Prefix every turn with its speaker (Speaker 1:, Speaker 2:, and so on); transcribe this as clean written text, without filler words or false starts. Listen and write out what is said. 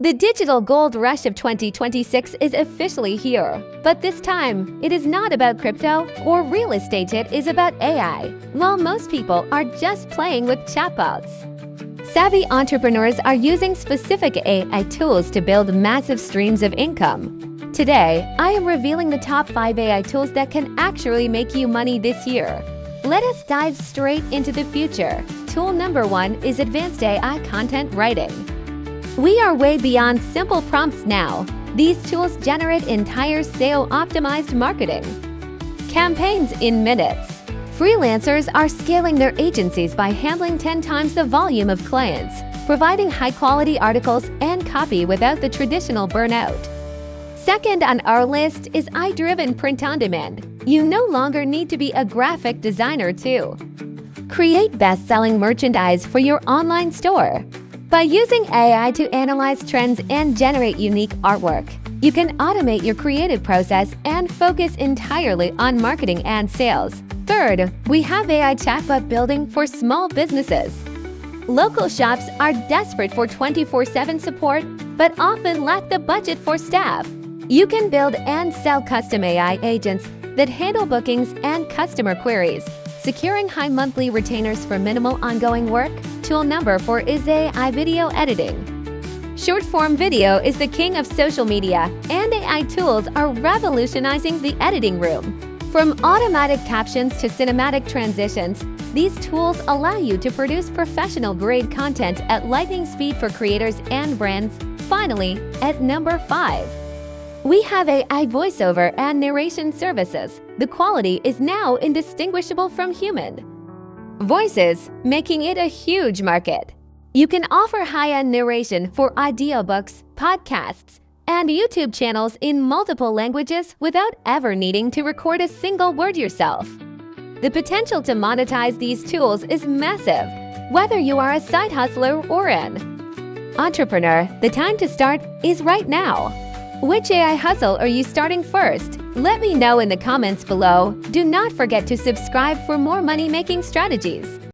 Speaker 1: The digital gold rush of 2026 is officially here. But this time, it is not about crypto or real estate, it is about AI. While most people are just playing with chatbots, savvy entrepreneurs are using specific AI tools to build massive streams of income. Today, I am revealing the top 5 AI tools that can actually make you money this year. Let us dive straight into the future. Tool number 1 is advanced AI content writing. We are way beyond simple prompts now. These tools generate entire SEO-optimized marketing campaigns in minutes. Freelancers are scaling their agencies by handling 10 times the volume of clients, providing high-quality articles and copy without the traditional burnout. Second on our list is AI-driven print-on-demand. You no longer need to be a graphic designer to create best-selling merchandise for your online store. By using AI to analyze trends and generate unique artwork, you can automate your creative process and focus entirely on marketing and sales. Third, we have AI chatbot building for small businesses. Local shops are desperate for 24/7 support, but often lack the budget for staff. You can build and sell custom AI agents that handle bookings and customer queries, securing high monthly retainers for minimal ongoing work. Tool number 4 is AI video editing. Short-form video is the king of social media, and AI tools are revolutionizing the editing room. From automatic captions to cinematic transitions, these tools allow you to produce professional-grade content at lightning speed for creators and brands. Finally, at number 5, we have AI voiceover and narration services. The quality is now indistinguishable from human voices, making it a huge market. You can offer high-end narration for audiobooks, podcasts, and YouTube channels in multiple languages without ever needing to record a single word yourself. The potential to monetize these tools is massive, whether you are a side hustler or an entrepreneur. The time to start is right now. Which AI hustle are you starting first? Let me know in the comments below. Do not forget to subscribe for more money-making strategies.